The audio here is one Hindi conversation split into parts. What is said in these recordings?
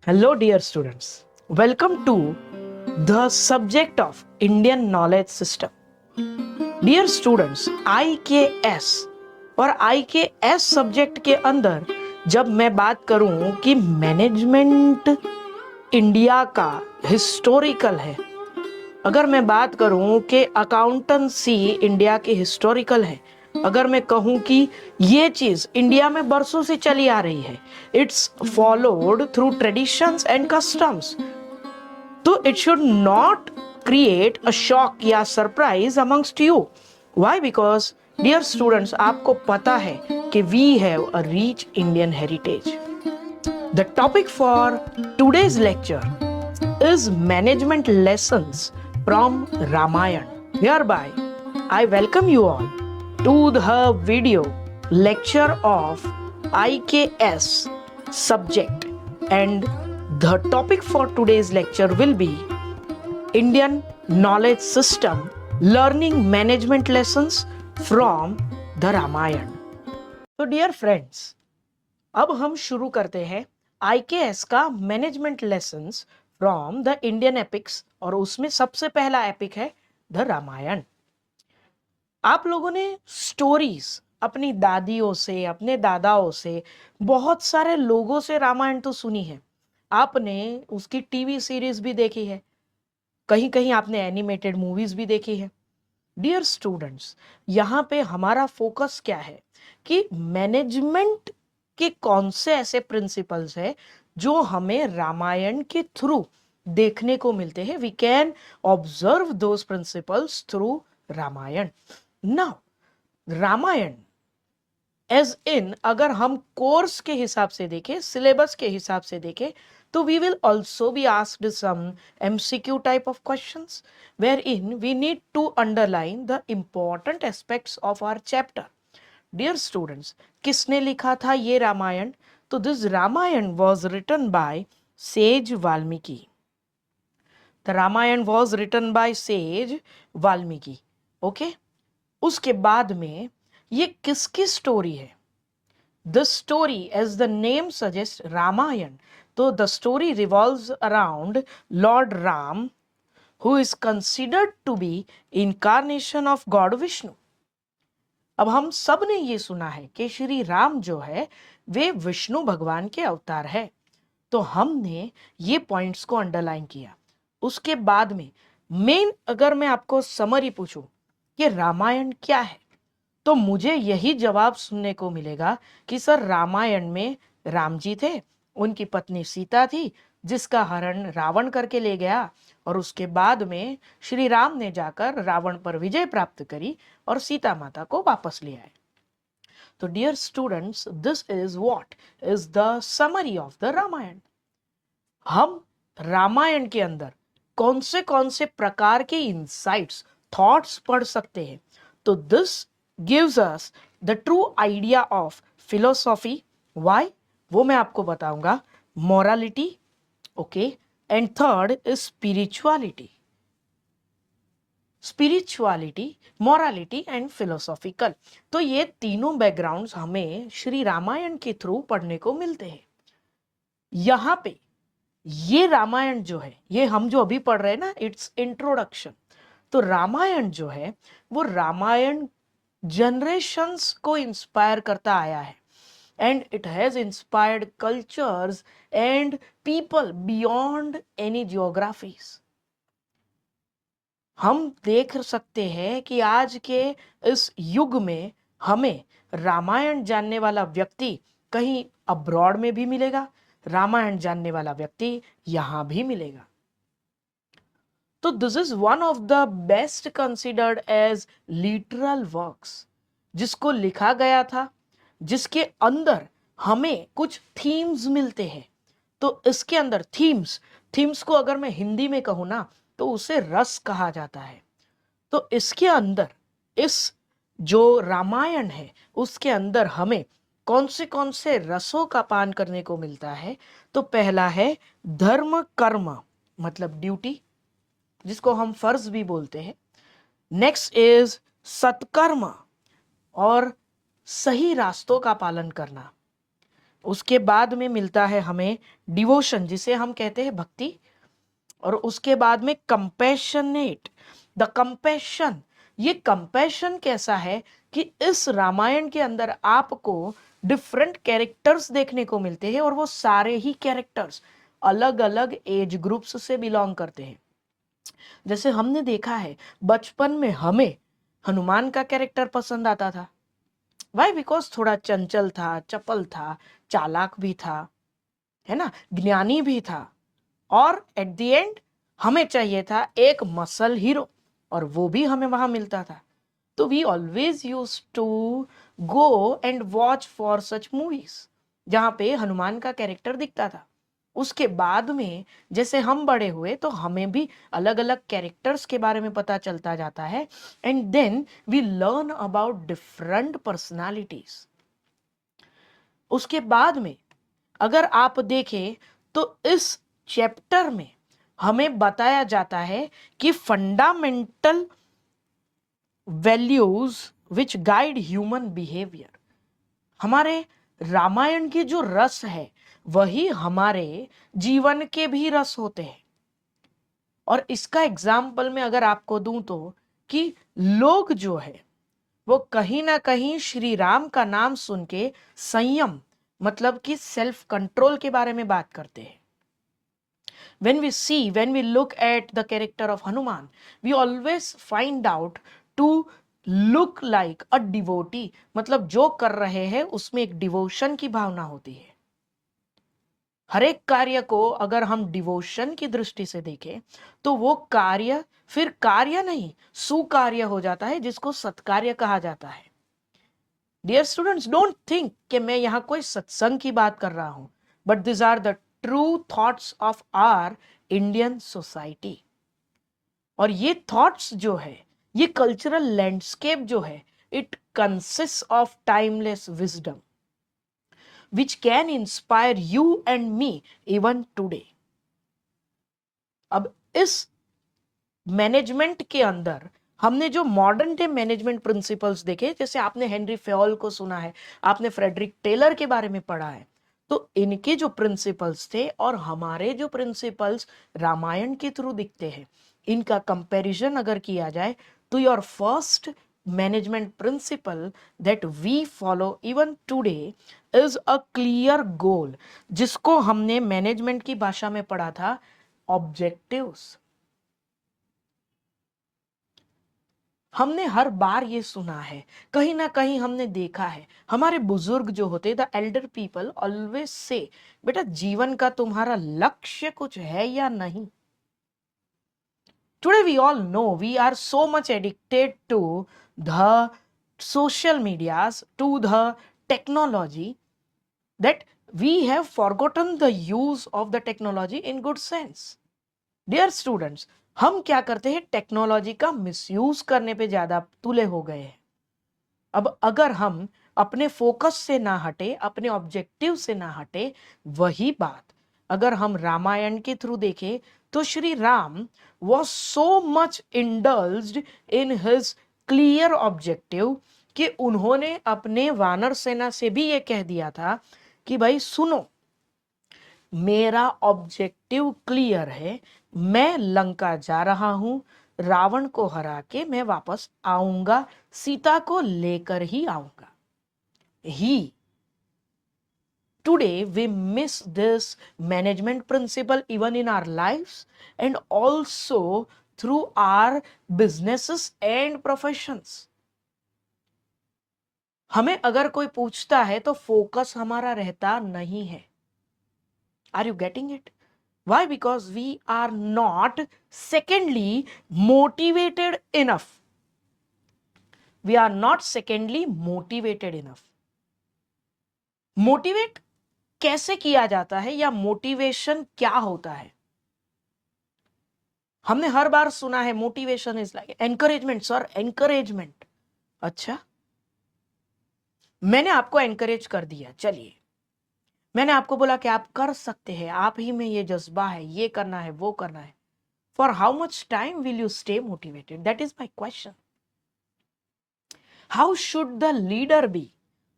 Hello, dear students. Welcome to the subject of Indian Knowledge System. Dear students, IKS और IKS सब्जेक्ट के अंदर जब मैं बात करूं कि मैनेजमेंट इंडिया का हिस्टोरिकल है, अगर मैं बात करूं कि अकाउंटेंसी इंडिया की हिस्टोरिकल है, अगर मैं कहूं कि ये चीज इंडिया में बरसों से चली आ रही है, it's followed through traditions and customs, तो it should not create a shock या surprise amongst you. Why? Because dear students, आपको पता है कि we have a rich Indian heritage. The topic for today's lecture is management lessons from Ramayan. Hereby, I welcome you all to the video lecture of IKS subject, and the topic for today's lecture will be Indian knowledge system learning management lessons from the Ramayan. So dear friends, अब हम शुरू करते हैं IKS का management lessons from the Indian epics, और उसमें सबसे पहला एपिक है द रामायण. आप लोगों ने स्टोरीज अपनी दादियों से, अपने दादाओं से, बहुत सारे लोगों से रामायण तो सुनी है. आपने उसकी टीवी सीरीज भी देखी है, कहीं कहीं आपने एनिमेटेड मूवीज भी देखी है. डियर स्टूडेंट्स, यहाँ पे हमारा फोकस क्या है कि मैनेजमेंट के कौन से ऐसे प्रिंसिपल्स है जो हमें रामायण के थ्रू देखने को मिलते हैं. We can observe those principles through Ramayana. Now Ramayana as in, अगर हम कोर्स के हिसाब से देखें, सिलेबस के हिसाब से देखें, तो we will also be asked some MCQ type of questions wherein we need to underline the important aspects of our chapter. Dear students, किसने लिखा था ये रामायण? तो this Ramayan was written by Sage Valmiki. The Ramayan was written by Sage Valmiki. Okay? उसके बाद में ये किसकी स्टोरी है? The story, as the name suggests, Ramayan. So the story revolves around Lord Ram, who is considered to be incarnation of God Vishnu. अब हम सब ने ये सुना है कि श्री राम जो है वे विष्णु भगवान के अवतार है, तो हमने ये पॉइंट्स को अंडरलाइन किया. उसके बाद में मेन, अगर मैं आपको समरी पूछूं कि रामायण क्या है, तो मुझे यही जवाब सुनने को मिलेगा कि सर रामायण में राम जी थे, उनकी पत्नी सीता थी जिसका हरण रावण करके ले गया, और उसके बाद में श्री राम ने जाकर रावण पर विजय प्राप्त करी और सीता माता को वापस ले आए. तो dear students, this is what is the summary of the Ramayana. हम रामायण के अंदर कौन से प्रकार के इंसाइट्स, थॉट्स पढ़ सकते हैं? तो this gives us the true idea of philosophy. Why? वो मैं आपको बताऊंगा. Morality, okay, and third is spirituality. Spirituality, morality and philosophical. तो ये तीनों बैकग्राउंड्स हमें श्री रामायण के थ्रू पढ़ने को मिलते हैं. यहाँ पे ये रामायण जो है, ये हम जो अभी पढ़ रहे हैं ना, इट्स इंट्रोडक्शन. तो रामायण जो है वो रामायण जनरेशंस को इंस्पायर करता आया है, and it has inspired cultures and people beyond any geographies. हम देख सकते हैं कि आज के इस युग में हमें रामायण जानने वाला व्यक्ति कहीं अब्रॉड में भी मिलेगा, रामायण जानने वाला व्यक्ति यहां भी मिलेगा. तो this is one of the best considered as literal works, जिसको लिखा गया था, जिसके अंदर हमें कुछ थीम्स मिलते हैं. तो इसके अंदर थीम्स को अगर मैं हिंदी में कहूं ना, तो उसे रस कहा जाता है. तो इसके अंदर, इस जो रामायण है उसके अंदर हमें कौन से रसों का पान करने को मिलता है? तो पहला है धर्म कर्म, मतलब ड्यूटी, जिसको हम फर्ज भी बोलते हैं. नेक्स्ट इज सत्कर्म, और सही रास्तों का पालन करना. उसके बाद में मिलता है हमें डिवोशन, जिसे हम कहते हैं भक्ति, और उसके बाद में कंपैशनेट, द कंपैशन। ये कंपैशन कैसा है कि इस रामायण के अंदर आपको डिफरेंट कैरेक्टर्स देखने को मिलते हैं, और वो सारे ही कैरेक्टर्स अलग अलग एज ग्रुप्स से बिलोंग करते हैं। जैसे हमने देखा है बचपन में हमें हनुमान का कैरेक्टर पसंद आता था। वाई? बिकॉज थोड़ा चंचल था, चपल था, चालाक भी था, है ना, ज्ञानी भी था, और एट द एंड हमें चाहिए था एक मसल हीरो, और वो भी हमें वहां मिलता था। तो we always use to go and watch for such movies जहां पे हनुमान का कैरेक्टर दिखता था। उसके बाद में जैसे हम बड़े हुए तो हमें भी अलग अलग कैरेक्टर्स के बारे में पता चलता जाता है, and then we learn about different personalities. उसके बाद में अगर आप देखें तो इस चैप्टर में हमें बताया जाता है कि fundamental values which guide human behaviour. हमारे रामायण की जो रस है वही हमारे जीवन के भी रस होते हैं। और इसका एग्जाम्पल में अगर आपको दूं तो कि लोग जो है वो कहीं ना कहीं श्री राम का नाम सुन के संयम, मतलब कि सेल्फ कंट्रोल के बारे में बात करते हैं। when we look at the character of Hanuman, we always find out to look like a devotee, मतलब जो कर रहे हैं उसमें एक डिवोशन की भावना होती है। हर एक कार्य को अगर हम डिवोशन की दृष्टि से देखें तो वो कार्य फिर कार्य नहीं सुकार्य हो जाता है, जिसको सत्कार्य कहा जाता है। डियर स्टूडेंट्स, डोंट थिंक कि मैं यहां कोई सत्संग की बात कर रहा हूं, but this are the true thoughts of our Indian society. और ये थॉट्स जो है, ये कल्चरल लैंडस्केप जो है, it consist of timeless wisdom which can inspire you and me even today. अब इस मैनेजमेंट के अंदर हमने जो मॉडर्न डे मैनेजमेंट प्रिंसिपल्स देखे, जैसे आपने हेनरी फेयोल को सुना है, आपने फ्रेडरिक टेलर के बारे में पढ़ा है, तो इनके जो प्रिंसिपल्स थे और हमारे जो प्रिंसिपल्स रामायण के थ्रू दिखते हैं, इनका कंपैरिजन अगर किया जाए तो your first management principle that we follow even today is a clear goal, जिसको हमने मैनेजमेंट की भाषा में पढ़ा था ऑब्जेक्टिव्स। हमने हर बार ये सुना है, कहीं ना कहीं हमने देखा है, हमारे बुजुर्ग जो होते the Elder people always say, बेटा जीवन का तुम्हारा लक्ष्य कुछ है या नहीं। Today we all know we are so much addicted to the social medias, to the technology, that we have forgotten the use of the technology in good sense. Dear students, हम क्या करते हैं, टेक्नोलॉजी का मिसयूज करने पे ज्यादा तुले हो गए हैं। अब अगर हम अपने फोकस से ना हटे, अपने ऑब्जेक्टिव से ना हटे, वही बात अगर हम रामायण के थ्रू देखें तो Shri Ram was so much indulged in his clear objective कि उन्होंने अपने वानर सेना से भी ये कह दिया था कि भाई सुनो, मेरा ऑब्जेक्टिव क्लियर है, मैं लंका जा रहा हूं, रावण को हरा के मैं वापस आऊंगा, सीता को लेकर ही आऊंगा। ही Today we miss this management principle even in our lives and also through our businesses and professions. हमें अगर कोई पूछता है तो फोकस हमारा रहता नहीं है। Are you getting it? Why? Because we are not, secondly, motivated enough. We are not, secondly, motivated enough. Motivate कैसे किया जाता है या मोटिवेशन क्या होता है? हमने हर बार सुना है motivation is like encouragement. Sir encouragement, अच्छा मैंने आपको एनकरेज कर दिया, चलिए मैंने आपको बोला कि आप कर सकते हैं, आप ही में ये जज्बा है, ये करना है, वो करना है। For how much time will you stay motivated? That is my question. How should the leader be?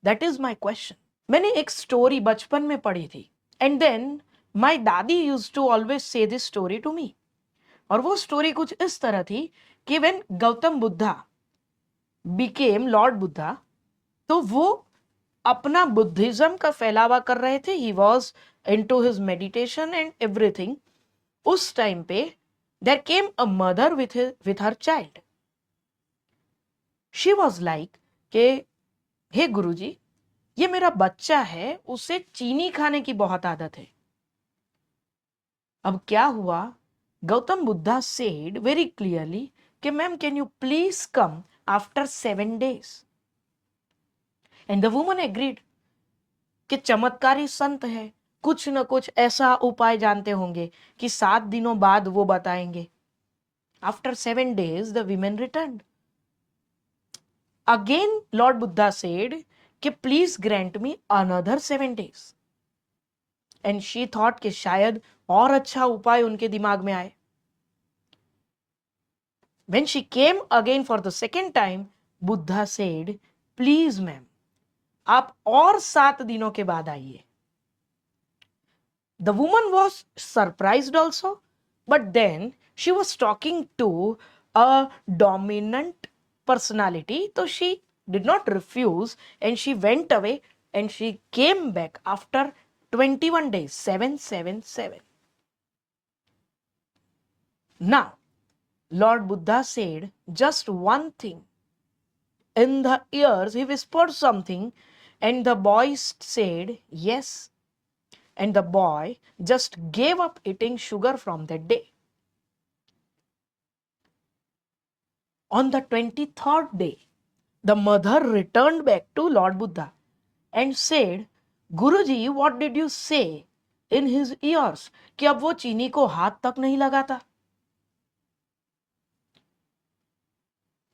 That is my question. मैंने एक स्टोरी बचपन में पढ़ी थी, and then my dadi use to always say this story to me. और वो स्टोरी कुछ इस तरह थी कि when Gautam Buddha became lord Buddha, तो वो अपना बुद्धिज्म का फैलावा कर रहे थे। He was into his meditation and everything. उस टाइम पे there came a mother with her child. She was like के हे गुरुजी, ये मेरा बच्चा है, उसे चीनी खाने की बहुत आदत है। अब क्या हुआ, Gautam Buddha said very clearly कि ma'am can you please come after 7 days। And the woman agreed कि चमत्कारी संत है, कुछ न कुछ ऐसा उपाय जानते होंगे कि 7 दिनों बाद वो बताएंगे। After 7 days the women return. Again lord Buddha said कि please grant me another 7 days। And she thought कि शायद और अच्छा उपाय उनके दिमाग में आए। When she came again for the second time, Buddha said, please ma'am आप और 7 दिनों के बाद आइए। The woman was surprised also, but then she was talking to a dominant personality, so she did not refuse and she went away and she came back after 21 days, 777. Now, Lord Buddha said just one thing. In the ears, he whispered something, and the boy said yes. And the boy just gave up eating sugar from that day. On the 23rd day, the mother returned back to Lord Buddha and said, Guruji, what did you say in his ears? कि अब वो चीनी को हाथ तक नहीं लगाता।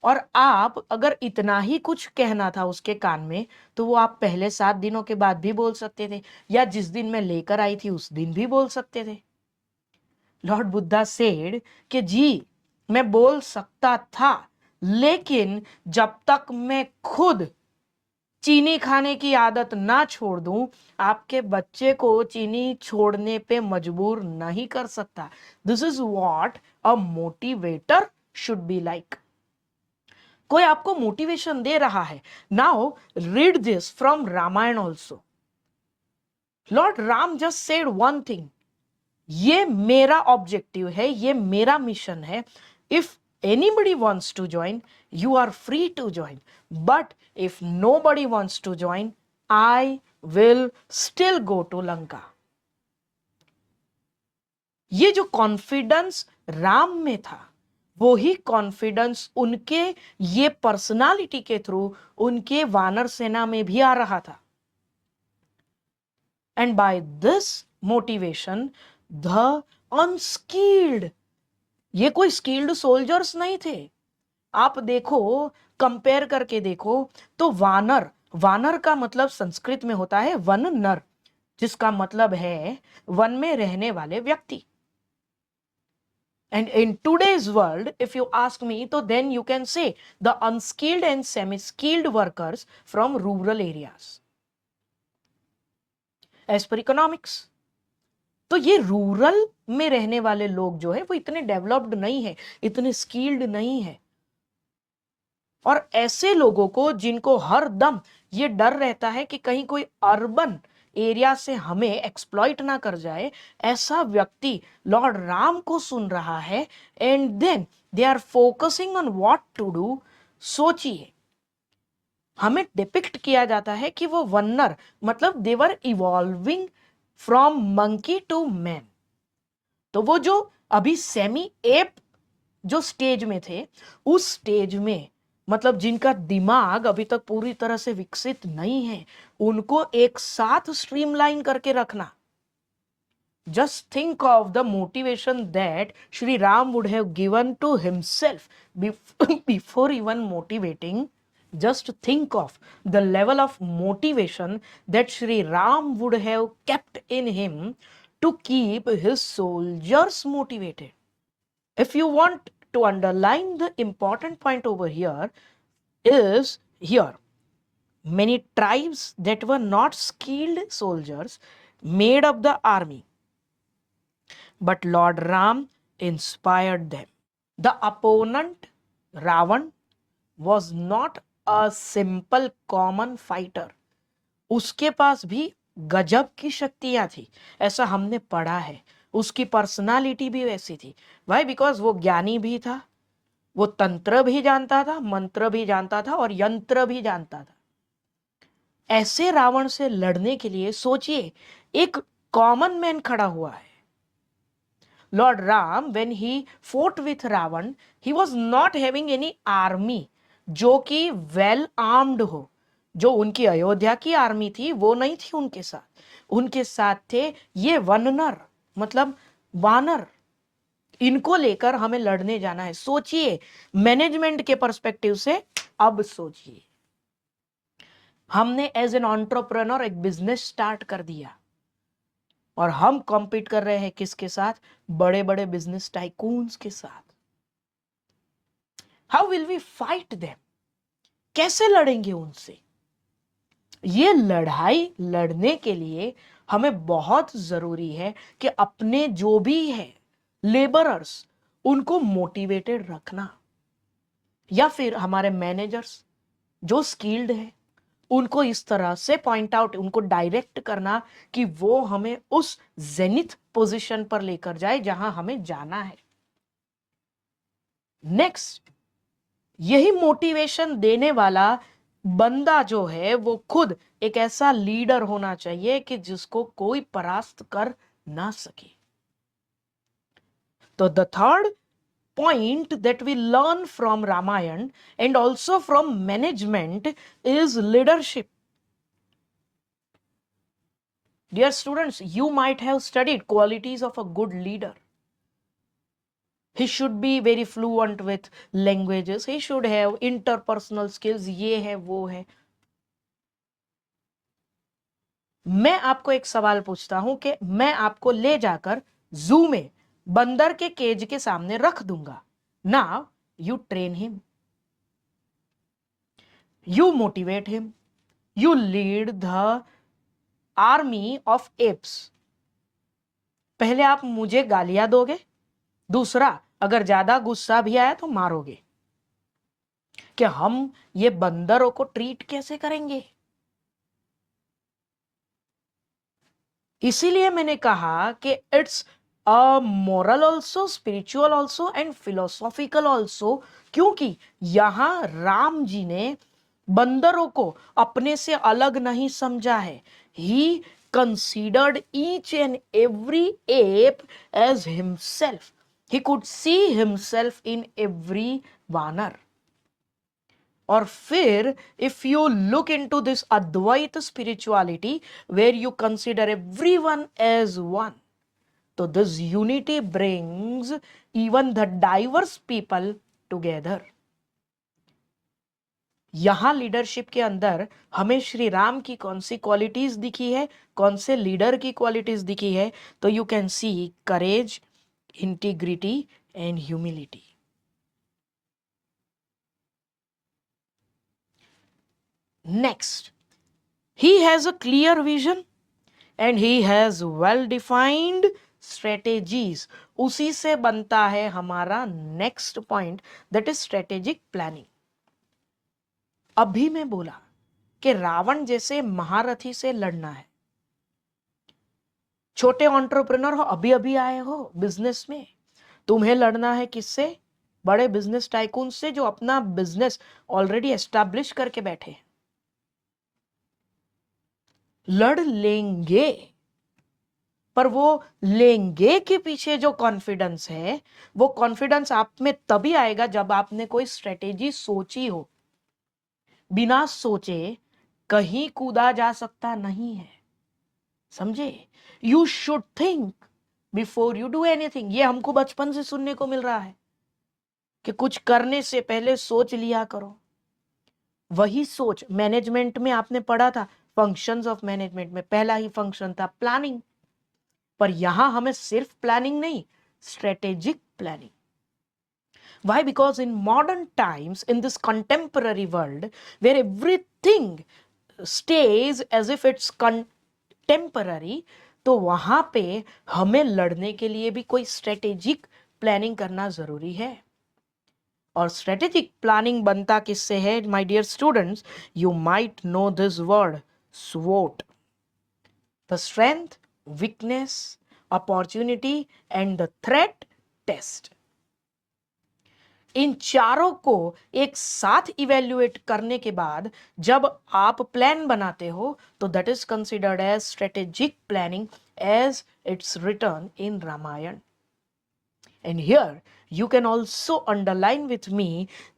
और आप अगर इतना ही कुछ कहना था उसके कान में, तो वो आप पहले 7 दिनों के बाद भी बोल सकते थे, या जिस दिन मैं लेकर आई थी उस दिन भी बोल सकते थे। लॉर्ड बुद्धा सेड कि जी मैं बोल सकता था, लेकिन जब तक मैं खुद चीनी खाने की आदत ना छोड़ दूं, आपके बच्चे को चीनी छोड़ने पे मजबूर नहीं कर सकता। This is what a motivator should be like. कोई आपको मोटिवेशन दे रहा है। Now read this from Ramayana also. Lord Ram just said one thing, ये मेरा ऑब्जेक्टिव है, ये मेरा मिशन है। If anybody wants to join, you are free to join, but if nobody wants to join, I will still go to Lanka. ये जो कॉन्फिडेंस राम में था, वो ही कॉन्फिडेंस उनके ये पर्सनालिटी के थ्रू उनके वानर सेना में भी आ रहा था। And by this motivation the unskilled, ये कोई स्किल्ड सोल्जर्स नहीं थे। आप देखो, कंपेयर करके देखो, तो वानर, वानर का मतलब संस्कृत में होता है वन नर, जिसका मतलब है वन में रहने वाले व्यक्ति। And in today's world, if you ask me, so then you can say the unskilled and semi-skilled workers from rural areas. As per economics, तो ये रूरल में रहने वाले लोग जो है वो इतने डेवलप्ड नहीं है, इतने स्किल्ड नहीं है। और ऐसे लोगों को जिनको हर दम ये डर रहता है कि कहीं कोई अर्बन एरिया से हमें एक्सप्लॉइट ना कर जाए, ऐसा व्यक्ति लॉर्ड राम को सुन रहा है। And then they are focusing on what to do. सोचिए, हमें डिपिक्ट किया जाता है कि वो वन्नर मतलब they were evolving from monkey to man. तो वो जो अभी सेमी एप जो स्टेज में थे, उस स्टेज में मतलब जिनका दिमाग अभी तक पूरी तरह से विकसित नहीं है, उनको एक साथ स्ट्रीमलाइन करके रखना। Just think of the motivation that Shri Ram would have given to himself before even motivating. Just think of the level of motivation that Sri Ram would have kept in him to keep his soldiers motivated. If you want to underline the important point over here is here. Many tribes that were not skilled soldiers made up the army, but Lord Ram inspired them. The opponent, Ravan, was not a simple common fighter. उसके पास भी गजब की शक्तियां थी, ऐसा हमने पढ़ा है. उसकी पर्सनालिटी भी वैसी थी. वाई? बिकॉज वो ज्ञानी भी था, वो तंत्र भी जानता था, मंत्र भी जानता था और यंत्र भी जानता था. ऐसे रावण से लड़ने के लिए सोचिए, एक कॉमन मैन खड़ा हुआ है. Lord Ram, when he fought with Ravan, he was not having any army जो कि वेल आर्म्ड हो. जो उनकी अयोध्या की आर्मी थी वो नहीं थी उनके साथ. उनके साथ थे ये वननर, मतलब वानर. इनको लेकर हमें लड़ने जाना है. सोचिए मैनेजमेंट के पर्सपेक्टिव से. अब सोचिए, हमने एज एन एंटरप्रेन्योर एक बिजनेस स्टार्ट कर दिया और हम कॉम्पीट कर रहे हैं किसके साथ? बड़े बड़े बिजनेस टाइकून्स के साथ. How will we fight them? कैसे लड़ेंगे उनसे? ये लड़ाई लड़ने के लिए हमें बहुत जरूरी है कि अपने जो भी है लेबरर्स, उनको मोटिवेटेड रखना, या फिर हमारे मैनेजर्स जो स्किल्ड है उनको इस तरह से पॉइंट आउट, उनको डायरेक्ट करना कि वो हमें उस जेनिथ पोजीशन पर लेकर जाए जहां हमें जाना है. नेक्स्ट, यही मोटिवेशन देने वाला बंदा जो है वो खुद एक ऐसा लीडर होना चाहिए कि जिसको कोई परास्त कर ना सके. तो the third point that we learn from Ramayana and also from management is leadership. Dear students, you might have studied qualities of a good leader. He should be very fluent with languages. He should have interpersonal skills. ये है वो है. मैं आपको एक सवाल पूछता हूं कि मैं आपको ले जाकर जू में बंदर के केज के सामने रख दूंगा. Now you train him, you motivate him, you lead the army of apes. पहले आप मुझे गालियां दोगे, दूसरा अगर ज्यादा गुस्सा भी आया तो मारोगे. कि हम ये बंदरों को ट्रीट कैसे करेंगे? इसीलिए मैंने कहा कि it's a moral also, spiritual also and philosophical also. क्योंकि यहां राम जी ने बंदरों को अपने से अलग नहीं समझा है. ही considered each and every ape as himself. He could see himself in every वानर. और फिर if you look into this Advaita spirituality where you consider everyone as one, so this unity brings even the diverse people together. यहां लीडरशिप के अंदर हमें श्री राम की कौन सी क्वालिटीज दिखी है, कौन से लीडर की क्वालिटीज दिखी है? तो you can see courage, integrity and humility. Next, he has a clear vision and he has well defined strategies. उसी से बनता है हमारा next point, that is strategic planning. अभी मैं बोला कि रावण जैसे महारथी से लड़ना है. छोटे एंटरप्रेन्योर हो, अभी अभी आए हो बिजनेस में, तुम्हें लड़ना है किससे? बड़े बिजनेस टाइकून से जो अपना बिजनेस ऑलरेडी एस्टैब्लिश करके बैठे हैं. लड़ लेंगे, पर वो लेंगे के पीछे जो कॉन्फिडेंस है, वो कॉन्फिडेंस आप में तभी आएगा जब आपने कोई स्ट्रेटेजी सोची हो. बिना सोचे कहीं कूदा जा सकता नहीं है, समझे? You should think before you do anything. ये हमको बचपन से सुनने को मिल रहा है कि कुछ करने से पहले सोच लिया करो. वही सोच मैनेजमेंट में आपने पढ़ा था. फंक्शंस ऑफ मैनेजमेंट में पहला ही फंक्शन था प्लानिंग. पर यहां हमें सिर्फ प्लानिंग नहीं, strategic planning. Why? Because in modern times, in this contemporary world where everything stays as if it's contemporary, तो वहां पे हमें लड़ने के लिए भी कोई स्ट्रेटेजिक प्लानिंग करना जरूरी है। और स्ट्रेटेजिक प्लानिंग बनता किससे है my dear students? You might know this word, SWOT, the strength, weakness, opportunity and the threat test. इन चारों को एक साथ इवेल्युएट करने के बाद जब आप प्लान बनाते हो तो that is considered as strategic planning as it's written in Ramayana. And here you can also underline with me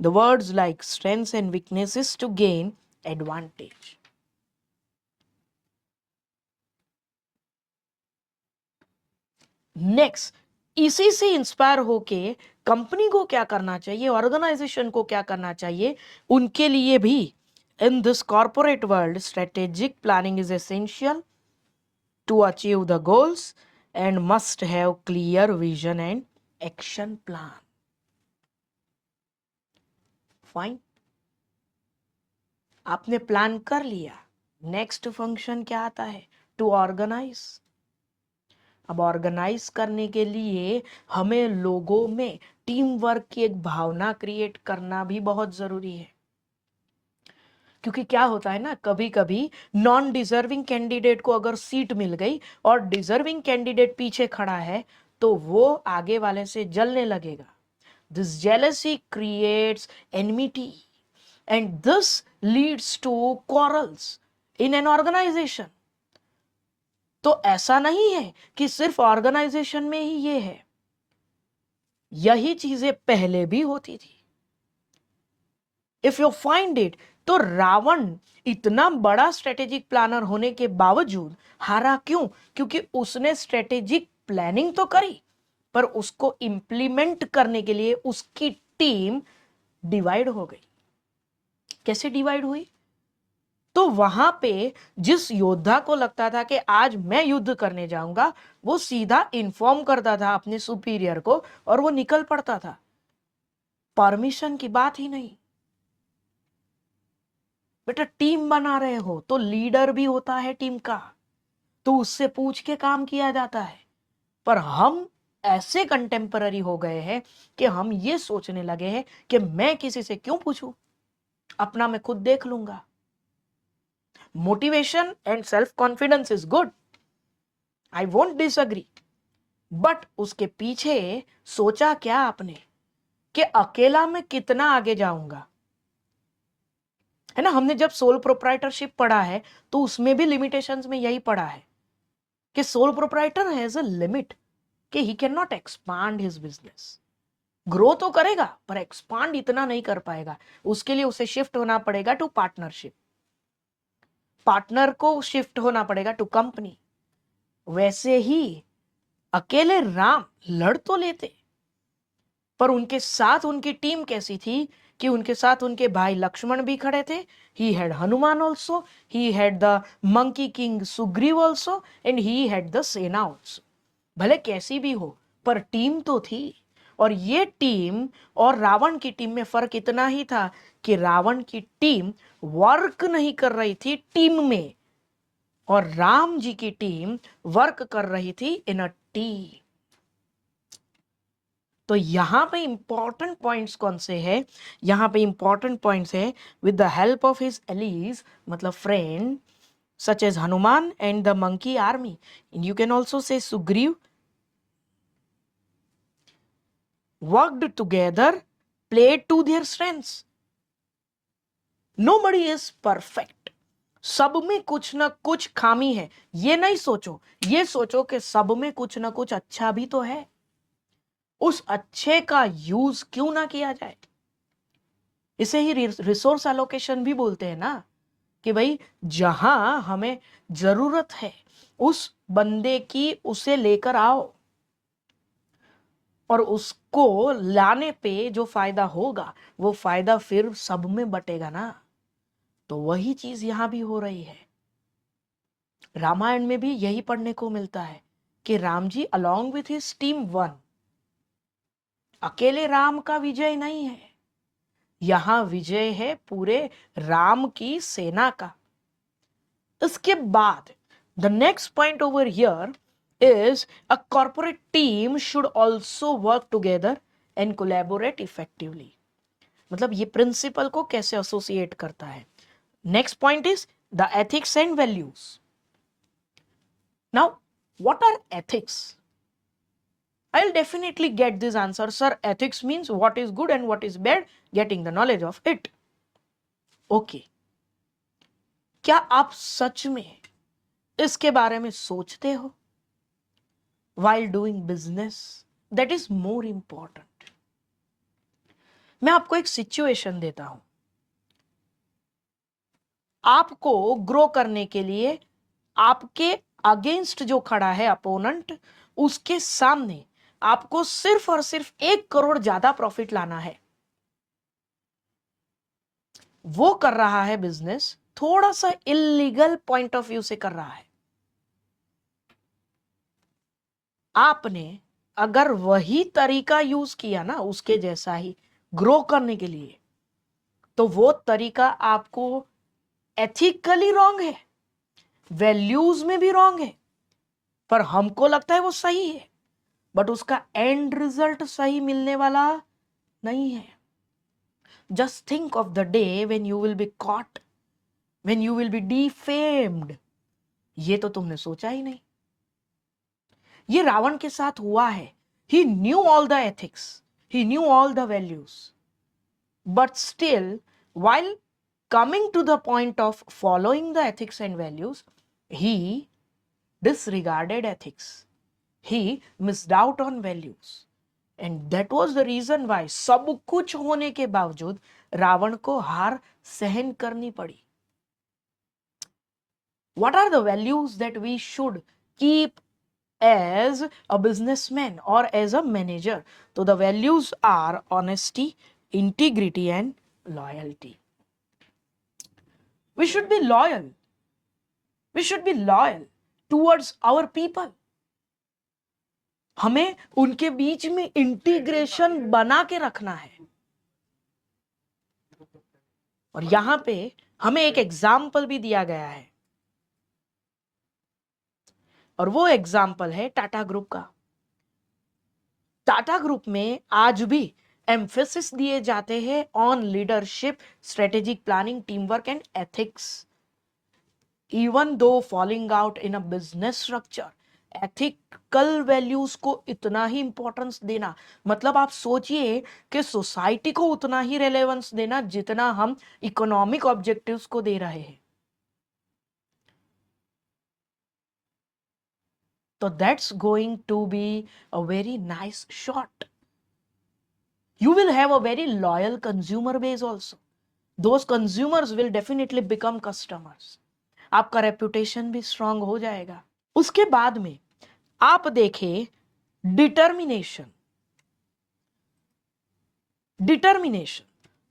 the words like strengths and weaknesses to gain advantage. Next, इसी से इंस्पायर होके कंपनी को क्या करना चाहिए, ऑर्गेनाइजेशन को क्या करना चाहिए, उनके लिए भी in this corporate world strategic planning is essential to achieve the goals and must have clear vision and action plan. Fine. आपने प्लान कर लिया, नेक्स्ट फंक्शन क्या आता है? To organise. अब ऑर्गेनाइज करने के लिए हमें लोगों में टीम वर्क की एक भावना क्रिएट करना भी बहुत जरूरी है। क्योंकि क्या होता है ना, कभी कभी नॉन डिजर्विंग कैंडिडेट को अगर सीट मिल गई और डिजर्विंग कैंडिडेट पीछे खड़ा है तो वो आगे वाले से जलने लगेगा। This jealousy creates enmity and this leads to quarrels in an organization. तो ऐसा नहीं है कि सिर्फ ऑर्गेनाइजेशन में ही ये है, यही चीजें पहले भी होती थी। इफ यू फाइंड इट, तो रावण इतना बड़ा स्ट्रेटेजिक प्लानर होने के बावजूद हारा क्यों? क्योंकि उसने स्ट्रेटेजिक प्लानिंग तो करी पर उसको इंप्लीमेंट करने के लिए उसकी टीम डिवाइड हो गई। कैसे डिवाइड हुई? तो वहां पे जिस योद्धा को लगता था कि आज मैं युद्ध करने जाऊंगा, वो सीधा इन्फॉर्म करता था अपने सुपीरियर को और वो निकल पड़ता था। परमिशन की बात ही नहीं। बेटा टीम बना रहे हो तो लीडर भी होता है टीम का, तो उससे पूछ के काम किया जाता है। पर हम ऐसे कंटेम्पररी हो गए हैं कि हम ये सोचने लगे हैं कि मैं किसी से क्यों पूछूं, अपना मैं खुद देख लूंगा। Motivation and self confidence is good, I won't disagree, but उसके पीछे सोचा क्या आपने कि अकेला मैं कितना आगे जाऊंगा? है ना, हमने जब सोल प्रोप्राइटरशिप पढ़ा है तो उसमें भी लिमिटेशंस में यही पढ़ा है कि sole proprietor has a limit, कि he can not expand his business. Grow तो करेगा पर एक्सपांड इतना नहीं कर पाएगा, उसके लिए उसे शिफ्ट होना पड़ेगा टू पार्टनरशिप, पार्टनर को शिफ्ट होना पड़ेगा टू कंपनी। वैसे ही अकेले राम लड़ तो लेते, पर उनके साथ उनकी टीम कैसी थी कि उनके साथ उनके भाई लक्ष्मण भी खड़े थे। He had Hanuman also, he had the monkey king Sugriva also and he had the sena also. भले कैसी भी हो पर टीम तो थी। और ये टीम और रावण की टीम में फर्क इतना ही था कि रावण की टीम वर्क नहीं कर रही थी टीम में, और राम जी की टीम वर्क कर रही थी इन अ टीम। तो यहां पे इंपॉर्टेंट पॉइंट्स कौन से हैं? यहां पे इंपॉर्टेंट पॉइंट्स है with the help of his allies, मतलब friend such as Hanuman and the monkey army, you can also say Sugriva, worked together, played to their strengths. Nobody is perfect. सब में कुछ ना कुछ खामी है, ये नहीं सोचो, ये सोचो कि सब में कुछ ना कुछ अच्छा भी तो है। उस अच्छे का यूज क्यों ना किया जाए? इसे ही रिसोर्स एलोकेशन भी बोलते हैं ना, कि भाई जहां हमें जरूरत है उस बंदे की उसे लेकर आओ, और उसको लाने पे जो फायदा होगा वो फायदा फिर सब में बटेगा ना। तो वही चीज यहां भी हो रही है। रामायण में भी यही पढ़ने को मिलता है कि Ram ji along with his team won. अकेले राम का विजय नहीं है, यहां विजय है पूरे राम की सेना का। इसके बाद the next point over here is a corporate team should also work together and collaborate effectively. मतलब ये प्रिंसिपल को कैसे एसोसिएट करता है। Next point is the ethics and values. Now what are ethics? I'll definitely get this answer, sir. Ethics means what is good and what is bad, getting the knowledge of it. Okay. क्या आप सच में इसके बारे में सोचते हो while doing business? That is more important. मैं आपको एक सिचुएशन देता हूं। आपको ग्रो करने के लिए आपके अगेंस्ट जो खड़ा है अपोनेंट, उसके सामने आपको सिर्फ और सिर्फ 1 करोड़ ज्यादा प्रॉफिट लाना है। वो कर रहा है बिजनेस थोड़ा सा इलीगल पॉइंट ऑफ व्यू से कर रहा है। आपने अगर वही तरीका यूज किया ना उसके जैसा ही ग्रो करने के लिए, तो वो तरीका आपको एथिकली रॉन्ग है, वैल्यूज में भी रॉन्ग है, पर हमको लगता है वो सही है, बट उसका एंड रिजल्ट सही मिलने वाला नहीं है। Just think of the day when you will be caught, when you will be defamed. ये तो तुमने सोचा ही नहीं। ये रावण के साथ हुआ है। He knew all the ethics, he knew all the values, but still while coming to the point of following the ethics and values, he disregarded ethics. He missed out on values. And that was the reason why सब कुछ होने के बावजूद रावण को हार सहन करनी पड़ी। What are the values that we should keep as a businessman or as a manager? So the values are honesty, integrity and loyalty. We should be loyal. We should be loyal towards our people. हमें उनके बीच में इंटीग्रेशन बना के रखना है। और यहां पे हमें एक एग्जाम्पल भी दिया गया है, और वो एग्जाम्पल है टाटा ग्रुप का। टाटा ग्रुप में आज भी एम्फेसिस दिए जाते हैं on leadership, strategic planning, team work and ethics. Even though falling out in a business structure, ethical values को इतना ही इंपॉर्टेंस देना, मतलब आप सोचिए कि सोसाइटी को उतना ही रेलेवेंस देना जितना हम इकोनॉमिक ऑब्जेक्टिव्स को दे रहे हैं। तो that's going to be a very nice shot. You will have a very loyal consumer base also. Those consumers will definitely become customers. आपका रेपुटेशन भी स्ट्रांग हो जाएगा। उसके बाद में आप देखें डिटर्मिनेशन। डिटर्मिनेशन,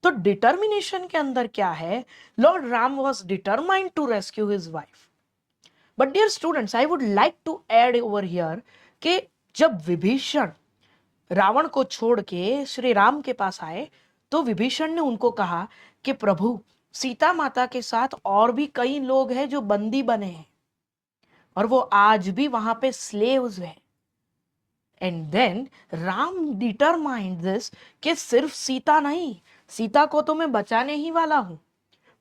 तो डिटर्मिनेशन के अंदर क्या है? Lord Ram was determined to rescue his wife. But dear students, I would like to add over here कि जब विभीषण रावण को छोड़ के श्री राम के पास आए, तो विभीषण ने उनको कहा कि प्रभु, सीता माता के साथ और भी कई लोग हैं जो बंदी बने हैं, और वो आज भी वहां पे स्लेव्स हैं। And then Ram determined this कि सिर्फ सीता नहीं, सीता को तो मैं बचाने ही वाला हूं,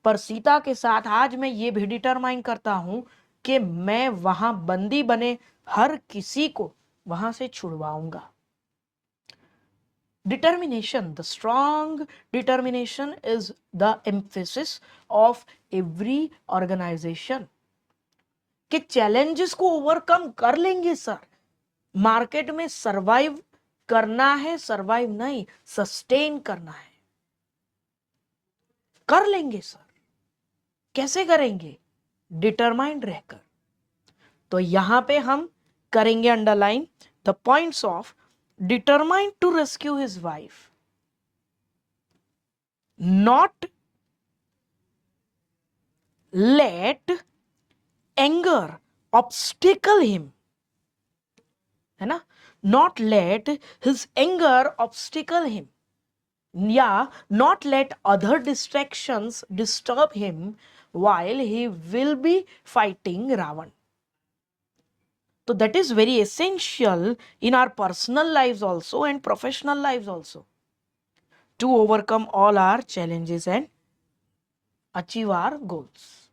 पर सीता के साथ आज मैं ये भी डिटरमाइन करता हूं कि मैं वहां बंदी बने हर किसी को वहां से छुड़वाऊंगा। Determination, the strong determination is the emphasis of every organization. कि चैलेंजेस को ओवरकम कर लेंगे सर, मार्केट में सरवाइव करना है, सरवाइव नहीं सस्टेन करना है, कर लेंगे सर। कैसे करेंगे? डिटरमाइंड रहकर। तो यहां पे हम करेंगे underline the points of determined to rescue his wife, not let anger obstacle him, है ना? Not let his anger obstacle him, या not let other distractions disturb him while he will be fighting Ravan. So that is very essential in our personal lives also and professional lives also, to overcome all our challenges and achieve our goals.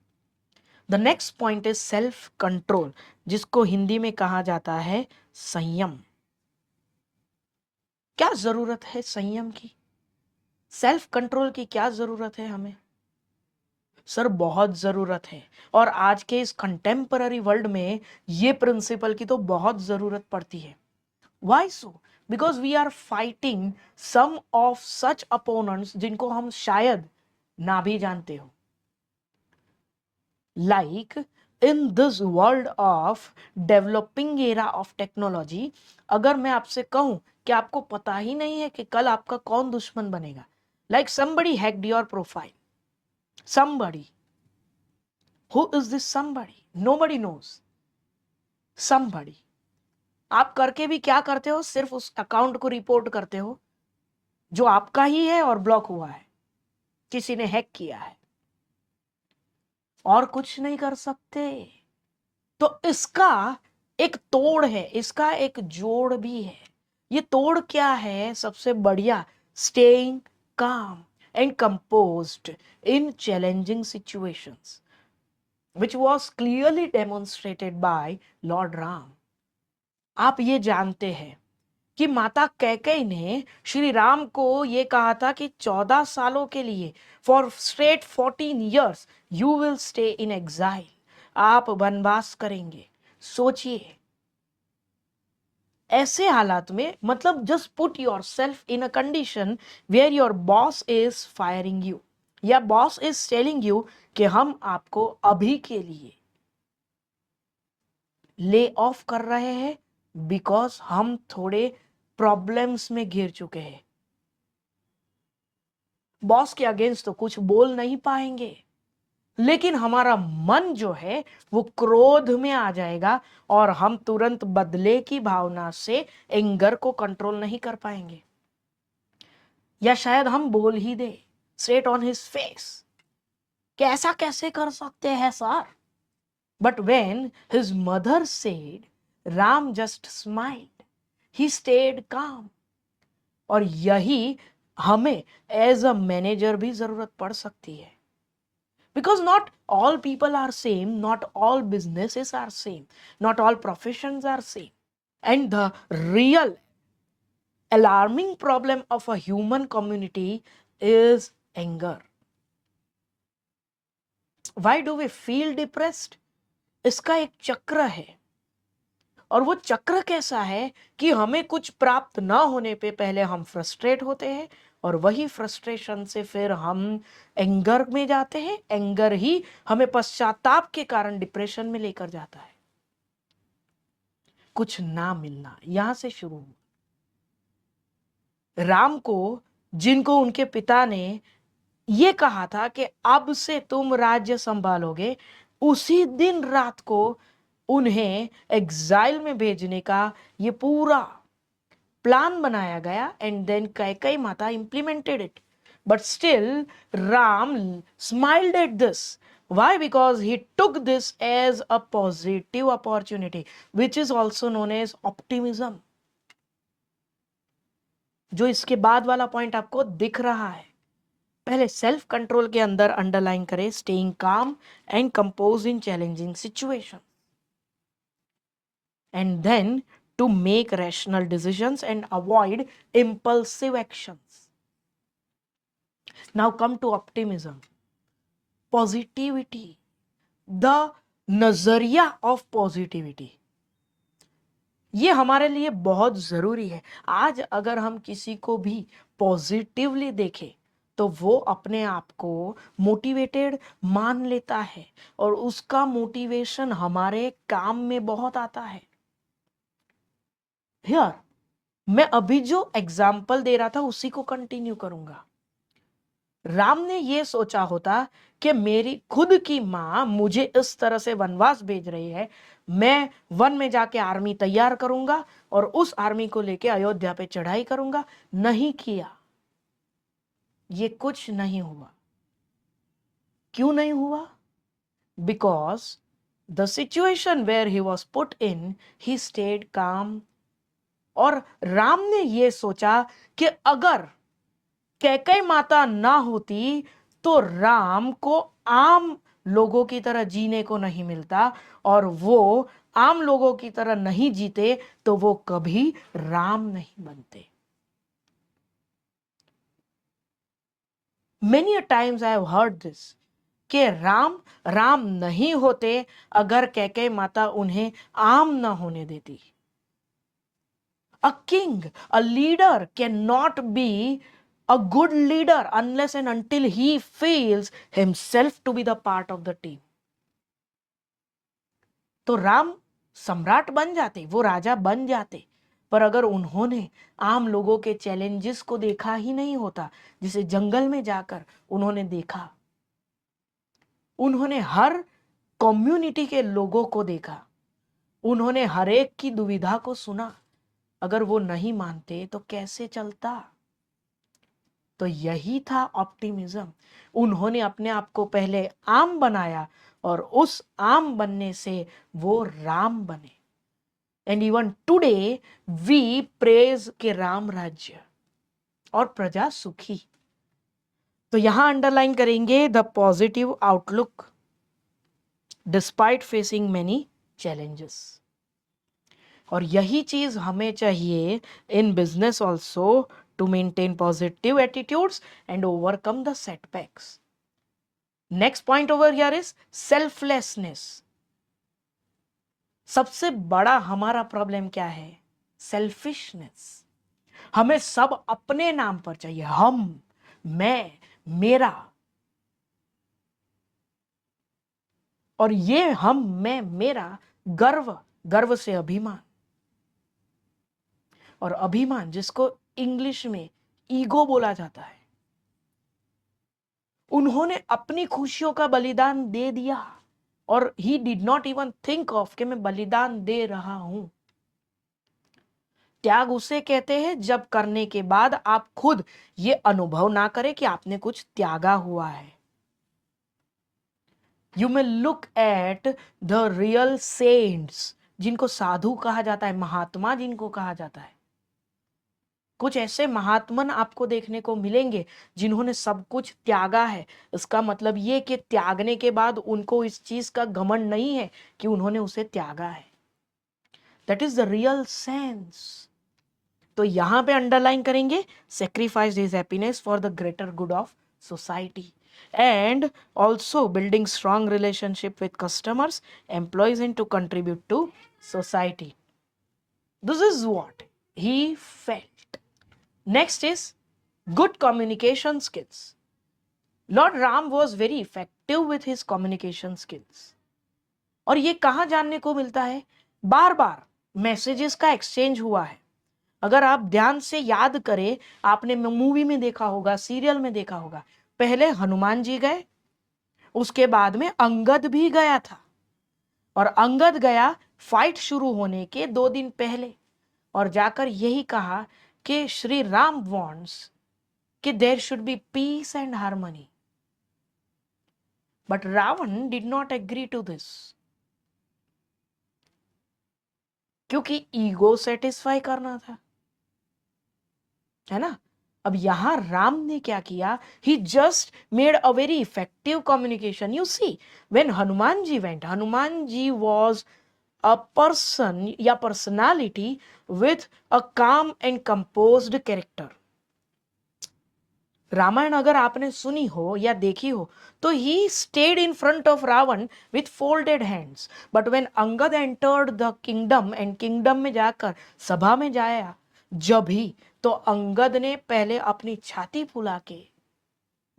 The next point is self control, जिसको हिंदी में कहा जाता है संयम. क्या जरूरत है संयम की, सेल्फ कंट्रोल की क्या जरूरत है हमें? सर बहुत जरूरत है, और आज के इस कंटेम्पररी वर्ल्ड में ये प्रिंसिपल की तो बहुत जरूरत पड़ती है. Why so? Because we are fighting some of such opponents जिनको हम शायद ना भी जानते हो. Like in this world of developing era of technology, अगर मैं आपसे कहूं कि आपको पता ही नहीं है कि कल आपका कौन दुश्मन बनेगा. Like somebody hacked your profile. Somebody. Who is this somebody? Nobody knows. Somebody. आप करके भी क्या करते हो, सिर्फ उस अकाउंट को रिपोर्ट करते हो जो आपका ही है और ब्लॉक हुआ है, किसी ने हैक किया है, और कुछ नहीं कर सकते. तो इसका एक तोड़ है, इसका एक जोड़ भी है. ये तोड़ क्या है? सबसे बढ़िया, staying calm and composed in challenging situations, which was clearly demonstrated by Lord Ram. आप ये जानते हैं कि माता कैकेयी ने श्री राम को ये कहा था कि 14 सालों के लिए, for straight 14 years you will stay in exile, आप वनवास करेंगे. सोचिए ऐसे हालात में, मतलब just put yourself in a condition where your boss is firing you, या बॉस इज टेलिंग यू कि हम आपको अभी के लिए ले ऑफ कर रहे हैं बिकॉज हम थोड़े प्रॉब्लम्स में घिर चुके हैं. बॉस के अगेंस्ट तो कुछ बोल नहीं पाएंगे, लेकिन हमारा मन जो है वो क्रोध में आ जाएगा और हम तुरंत बदले की भावना से एंगर को कंट्रोल नहीं कर पाएंगे. या शायद हम बोल ही दे स्ट्रेट ऑन हिज फेस कि ऐसा कैसे कर सकते हैं sir. But when his mother said, Ram just smiled, he stayed काम. और यही हमें एज अ मैनेजर भी जरूरत पड़ सकती है. Because not all people are same, not all businesses are same, not all professions are same. And the real alarming problem of a human community is anger. Why do we feel depressed? इसका एक चक्र है, और वो चक्र कैसा है कि हमें कुछ प्राप्त ना होने पे पहले हम फ्रस्ट्रेट होते हैं, और वही फ्रस्ट्रेशन से फिर हम एंगर में जाते हैं. एंगर ही हमें पश्चाताप के कारण डिप्रेशन में लेकर जाता है. कुछ ना मिलना यहां से शुरू हुआ. राम को, जिनको उनके पिता ने ये कहा था कि अब से तुम राज्य संभालोगे, उसी दिन रात को उन्हें एग्जाइल में भेजने का ये पूरा प्लान बनाया गया. एंड देन कैकेयी माता implemented it. But still Ram smiled at this. Why? Because he took this as a positive opportunity, which is also known as optimism. जो इसके बाद वाला पॉइंट आपको दिख रहा है. पहले सेल्फ कंट्रोल के अंदर अंडरलाइन करें staying calm and compose in challenging situation, and then to make rational decisions and avoid impulsive actions. Now come to optimism, positivity, the नजरिया of positivity. ये हमारे लिए बहुत जरूरी है. आज अगर हम किसी को भी पॉजिटिवली देखें तो वो अपने आप को मोटिवेटेड मान लेता है, और उसका मोटिवेशन हमारे काम में बहुत आता है. Here, मैं अभी जो एग्जाम्पल दे रहा था उसी को कंटिन्यू करूंगा. राम ने ये सोचा होता कि मेरी खुद की मां मुझे इस तरह से वनवास भेज रही है, मैं वन में जाके आर्मी तैयार करूंगा और उस आर्मी को लेके अयोध्या पे चढ़ाई करूंगा. नहीं किया. ये कुछ नहीं हुआ. क्यों नहीं हुआ? because the situation where he was put in, he stayed calm. और राम ने ये सोचा कि अगर कैकेयी माता ना होती तो राम को आम लोगों की तरह जीने को नहीं मिलता, और वो आम लोगों की तरह नहीं जीते तो वो कभी राम नहीं बनते. Many a times I have heard this कि राम राम नहीं होते अगर कैकेयी माता उन्हें आम ना होने देती. A king, a leader cannot be a good leader unless and until he feels himself to be the part of the team. तो राम सम्राट बन जाते, वो राजा बन जाते, पर अगर उन्होंने आम लोगों के चैलेंजेस को देखा ही नहीं होता, जिसे जंगल में जाकर उन्होंने देखा, उन्होंने हर कम्युनिटी के लोगों को देखा, उन्होंने हर एक की दुविधा को सुना, अगर वो नहीं मानते तो कैसे चलता. तो यही था ऑप्टिमिज्म. उन्होंने अपने आप को पहले आम बनाया और उस आम बनने से वो राम बने. And even today we praise के राम राज्य और प्रजा सुखी. तो यहां अंडरलाइन करेंगे the positive outlook despite facing many challenges. और यही चीज हमें चाहिए in business also, to maintain positive attitudes and overcome the setbacks. Next point over here is selflessness. सबसे बड़ा हमारा प्रॉब्लम क्या है? सेल्फिशनेस. हमें सब अपने नाम पर चाहिए, हम, मैं, मेरा. और ये हम, मैं, मेरा गर्व से अभिमान, और अभिमान जिसको इंग्लिश में ईगो बोला जाता है. उन्होंने अपनी खुशियों का बलिदान दे दिया और ही did not even think of कि मैं बलिदान दे रहा हूं. त्याग उसे कहते हैं जब करने के बाद आप खुद ये अनुभव ना करें कि आपने कुछ त्यागा हुआ है. You may look at the real saints, जिनको साधु कहा जाता है, महात्मा जिनको कहा जाता है. कुछ ऐसे महात्मन आपको देखने को मिलेंगे जिन्होंने सब कुछ त्यागा है. इसका मतलब ये कि त्यागने के बाद उनको इस चीज का घमंड नहीं है कि उन्होंने उसे त्यागा है. That is the real sense. तो यहां पे अंडरलाइन करेंगे sacrifice his happiness for the greater good of society, and also building strong relationship with customers, employees, and to contribute to society. This is what he felt. Next is good communication skills. Lord Ram was very effective with his communication skills. और ये कहाँ जानने को मिलता है? बार बार मैसेजेस का एक्सचेंज हुआ है. अगर आप ध्यान से याद करें, आपने मूवी में देखा होगा, सीरियल में देखा होगा, पहले हनुमान जी गए, उसके बाद में अंगद भी गया था, और अंगद गया फाइट शुरू होने के 2 दिन पहले, और जाकर यही कहा कि श्री राम वांट्स कि there should be peace and harmony. But Ravan did not agree to this, क्योंकि ईगो सेटिस्फाई करना था, है ना. अब यहां राम ने क्या किया? He just made a very effective communication. You see, when Hanuman ji went, Hanuman ji was a person या personality with a calm and composed character. Ramayan अगर आपने सुनी हो या देखी हो तो he stayed in front of Ravan with folded hands. But when Angad entered the kingdom, and kingdom में जाकर सभा में जाया जब ही, तो अंगद ने पहले अपनी छाती फुला के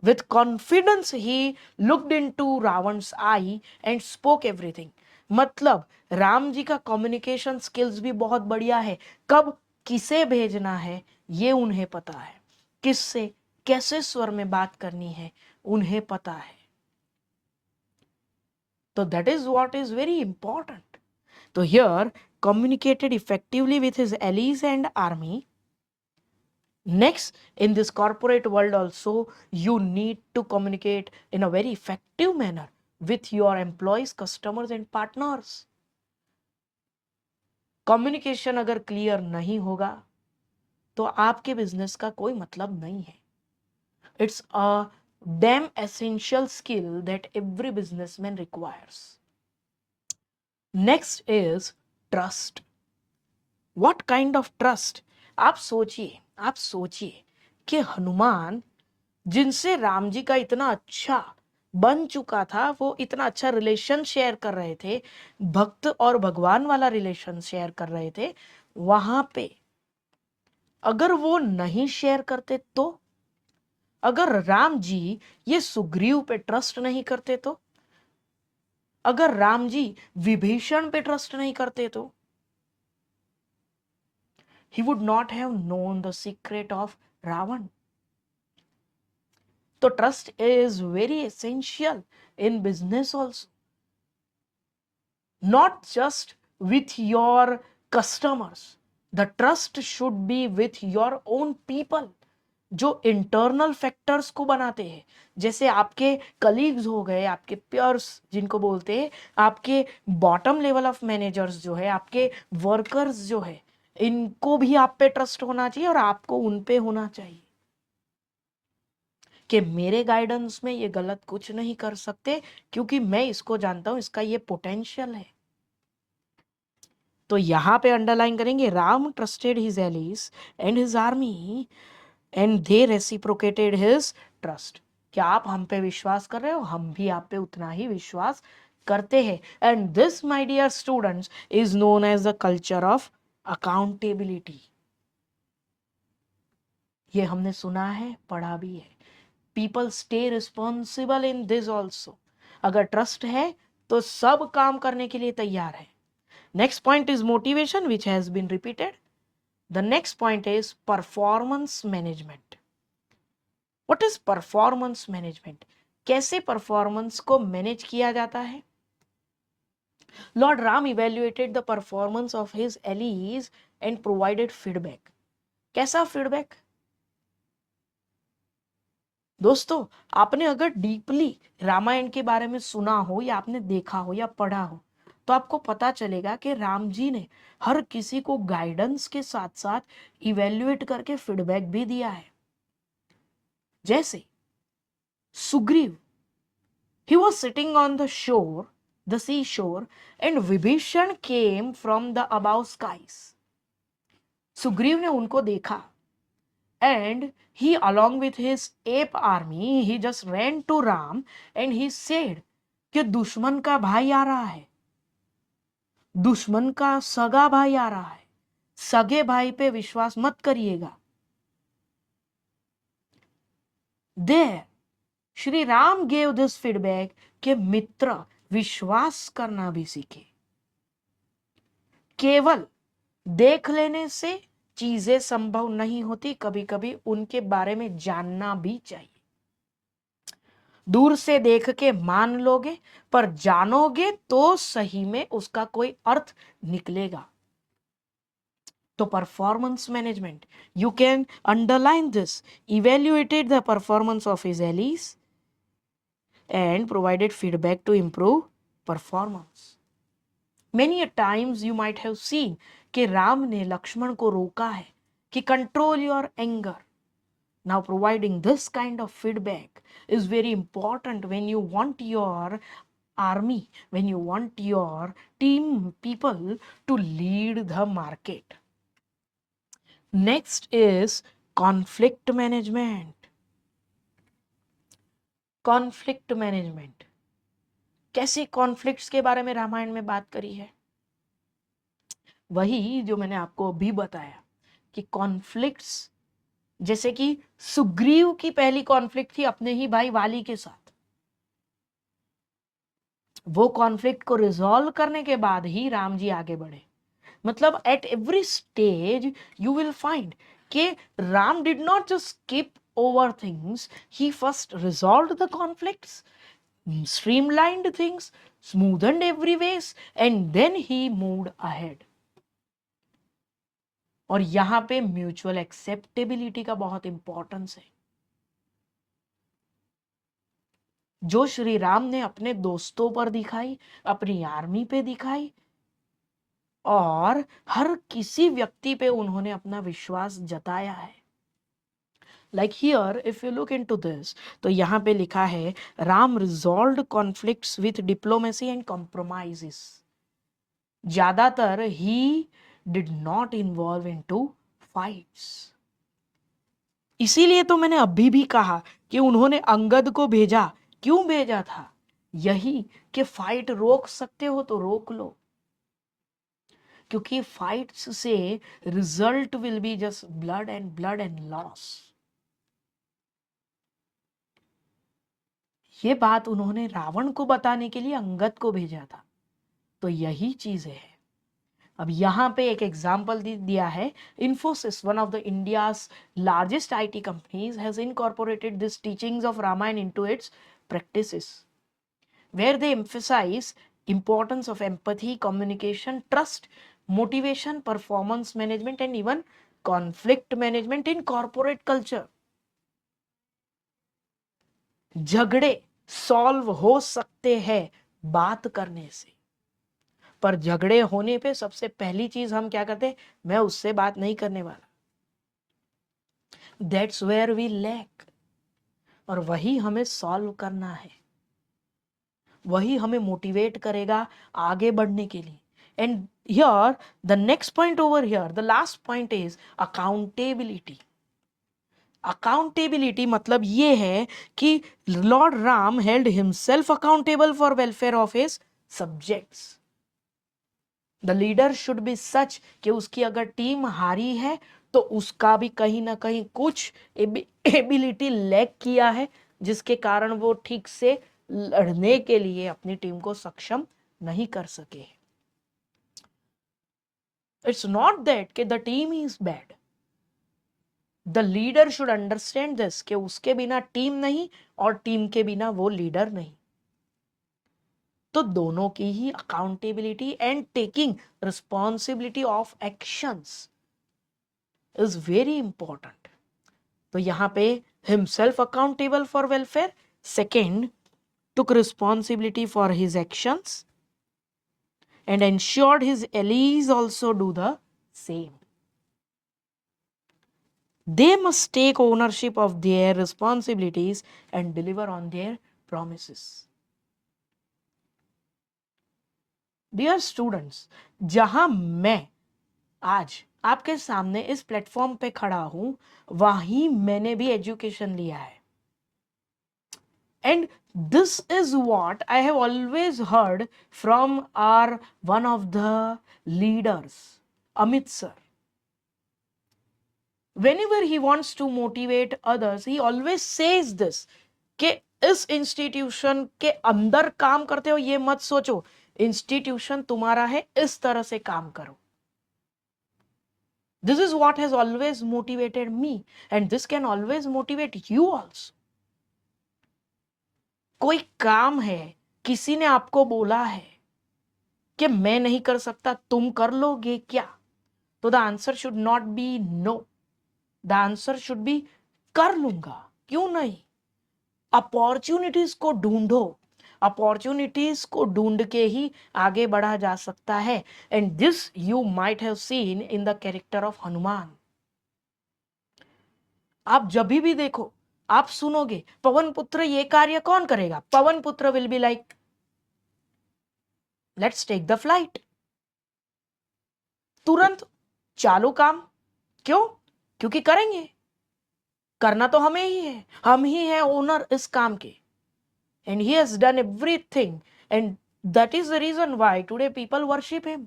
with confidence he looked into Ravan's eye and spoke everything. मतलब राम जी का कम्युनिकेशन स्किल्स भी बहुत बढ़िया है. कब किसे भेजना है ये उन्हें पता है, किससे कैसे स्वर में बात करनी है उन्हें पता है. तो that is what is very important. तो here communicated effectively with his allies and army. Next, in this corporate world also, you need to communicate in a very effective manner with your employees, customers and partners. Communication अगर क्लियर नहीं होगा तो आपके बिजनेस का कोई मतलब नहीं है. It's a damn essential skill that every businessman requires. Next is trust. What kind of trust? आप सोचिए कि हनुमान जिनसे राम जी का इतना अच्छा बन चुका था, वो इतना अच्छा रिलेशन शेयर कर रहे थे, भक्त और भगवान वाला रिलेशन शेयर कर रहे थे, वहां पे अगर वो नहीं शेयर करते तो, अगर राम जी ये सुग्रीव पे ट्रस्ट नहीं करते तो, अगर राम जी विभीषण पे ट्रस्ट नहीं करते तो, he would not have known the secret of Ravan. So trust is very essential in business also. Not just with your customers. The trust should be with your own people. जो इंटरनल फैक्टर्स को बनाते हैं, जैसे आपके कलीग्स हो गए, आपके पियर्स जिनको बोलते हैं, आपके बॉटम लेवल ऑफ मैनेजर्स जो है, आपके वर्कर्स जो है, इनको भी आप पे ट्रस्ट होना चाहिए और आपको उन पे होना चाहिए कि मेरे गाइडेंस में ये गलत कुछ नहीं कर सकते क्योंकि मैं इसको जानता हूं, इसका ये पोटेंशियल है. तो यहां पे अंडरलाइन करेंगे, Ram trusted his allies and his army and they reciprocated his trust. क्या आप हम पे विश्वास कर रहे हो, हम भी आप पे उतना ही विश्वास करते हैं. And this my dear students is known as the culture of accountability. ये हमने सुना है, पढ़ा भी है. People stay responsible in this also. अगर ट्रस्ट है तो सब काम करने के लिए तैयार है. Next point is motivation which has been repeated. The next point is performance management. What is performance management? कैसे परफॉर्मेंस को मैनेज किया जाता है? Lord Ram evaluated the performance of his allies and provided feedback. कैसा फीडबैक? दोस्तों, आपने अगर डीपली रामायण के बारे में सुना हो या आपने देखा हो या पढ़ा हो तो आपको पता चलेगा कि राम जी ने हर किसी को गाइडेंस के साथ साथ इवेल्युएट करके फीडबैक भी दिया है. जैसे Sugriva, he was sitting on the shore, the seashore, and Vibhishan came from the above skies. Sugriva ने उनको देखा and he along with his ape army he just ran to Ram and he said कि दुश्मन का भाई आ रहा है, दुश्मन का सगा भाई आ रहा है, सगे भाई पे विश्वास मत करिएगा. There Shri Ram gave this feedback कि मित्र विश्वास करना भी सीखे. केवल देख लेने से चीजें संभव नहीं होती, कभी कभी उनके बारे में जानना भी चाहिए. दूर से देख के मान लोगे पर जानोगे तो सही में उसका कोई अर्थ निकलेगा. तो performance management, you can underline this. Evaluated the performance of his allies and provided feedback to improve performance. Many a times you might have seen कि राम ने लक्ष्मण को रोका है कि control your anger. Now providing this kind of feedback is very important when you want your army, when you want your team people to lead the market. Next is conflict management. Conflict management. कैसे कॉन्फ्लिक्ट्स के बारे में रामायण में बात करी है? वही जो मैंने आपको अभी बताया कि कॉन्फ्लिक्ट्स, जैसे कि सुग्रीव की पहली कॉन्फ्लिक्ट थी अपने ही भाई वाली के साथ. वो कॉन्फ्लिक्ट को रिजॉल्व करने के बाद ही राम जी आगे बढ़े. मतलब at every stage you will find कि Ram did not just skip over things. He first resolved the conflicts, streamlined things, smoothened every ways, and then he moved ahead. और यहां पे म्यूचुअल एक्सेप्टेबिलिटी का बहुत इंपॉर्टेंस है. जो श्री राम ने अपने दोस्तों पर दिखाई, अपनी आर्मी पे दिखाई, और हर किसी व्यक्ति पे उन्होंने अपना विश्वास जताया है। Like here if you look into this, तो यहाँ पे लिखा है Ram resolved conflicts with diplomacy and compromises. ज्यादातर he did not involve into fights. इसीलिए तो मैंने अभी भी कहा कि उन्होंने अंगद को भेजा। क्यों भेजा था? यही कि फाइट रोक सकते हो तो रोक लो, क्योंकि फाइट्स से result will be just blood and loss. ये बात उन्होंने रावण को बताने के लिए अंगद को भेजा था। तो यही चीजें है। अब यहां पे एक एग्जांपल दिया है। Infosys, one of the India's largest IT companies, has incorporated this teachings of Ramayana into its practices, where they emphasize importance of empathy, communication, trust, motivation, performance management, and even conflict management in corporate culture. झगड़े सॉल्व हो सकते हैं बात करने से, पर झगड़े होने पे सबसे पहली चीज हम क्या करते हैं? मैं उससे बात नहीं करने वाला। That's where we lack. और वही हमें सॉल्व करना है, वही हमें मोटिवेट करेगा आगे बढ़ने के लिए। And here the next point over here, the last point is accountability. Accountability मतलब ये है कि lord Ram held himself accountable for welfare of his subjects. The leader should be such कि उसकी अगर टीम हारी है तो उसका भी कहीं ना कहीं कुछ एबिलिटी लैक किया है, जिसके कारण वो ठीक से लड़ने के लिए अपनी टीम को सक्षम नहीं कर सके। इट्स नॉट दैट कि the team is bad. The leader should understand this कि उसके बिना टीम नहीं और टीम के बिना वो लीडर नहीं। तो दोनों की ही accountability and taking responsibility of actions is very important. तो यहां पे himself accountable for welfare, second took responsibility for his actions and ensured his allies also do the same. They must take ownership of their responsibilities and deliver on their promises. Dear students, जहां मैं आज आपके सामने इस प्लेटफॉर्म पे खड़ा हूं, वहीं मैंने भी एजुकेशन लिया है। And this is what I have always heard from our one of the leaders, Amit sir. Whenever he wants to motivate others, he always says this कि इस इंस्टीट्यूशन के अंदर काम करते हो ये मत सोचो, इंस्टीट्यूशन तुम्हारा है, इस तरह से काम करो। This is what has always motivated me, and this can always motivate you also. कोई काम है, किसी ने आपको बोला है कि मैं नहीं कर सकता, तुम कर लोगे क्या? तो the answer should not be no, the answer should be कर लूंगा, क्यों नहीं। अपॉर्चुनिटीज को ढूंढो, अपॉर्चुनिटीज को ढूंढ के ही आगे बढ़ा जा सकता है। And this you might have seen in the character of Hanuman. आप जब भी देखो, आप सुनोगे पवन पुत्र ये कार्य कौन करेगा, Pawan Putra will be like let's take the flight, तुरंत चालू काम। क्यों? क्योंकि करेंगे, करना तो हमें ही है, हम ही है ओनर इस काम के। And he has done everything, and that is the reason why today people worship him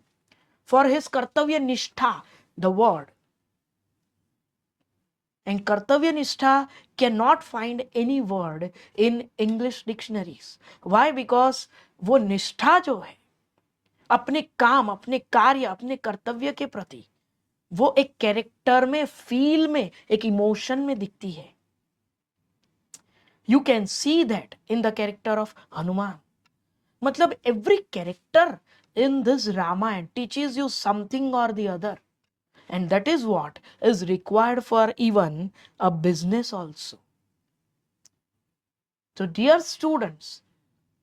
for his kartavya nishtha, the word. And kartavya nishtha cannot find any word in English dictionaries. Why? Because वो निष्ठा जो है अपने काम, अपने कार्य, अपने कर्तव्य के प्रति, वो एक कैरेक्टर में, फील में, एक इमोशन में दिखती है। You can see that in the character of Hanuman. मतलब every character in this Ramayana teaches you something or the other. And that is what is required for even a business also. So dear students,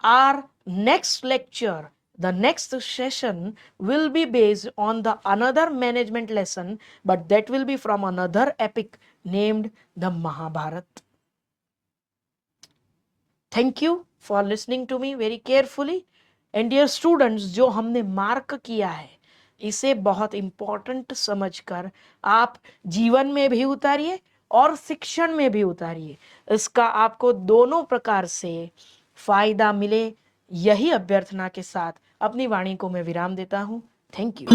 our next lecture, the next session will be based on the another management lesson, but that will be from another epic named the Mahabharata. Thank you for listening to me very carefully. And dear students, जो हमने मार्क किया है इसे बहुत इंपॉर्टेंट समझकर आप जीवन में भी उतारिए और शिक्षण में भी उतारिए। इसका आपको दोनों प्रकार से फायदा मिले, यही अभ्यर्थना के साथ अपनी वाणी को मैं विराम देता हूं। Thank you.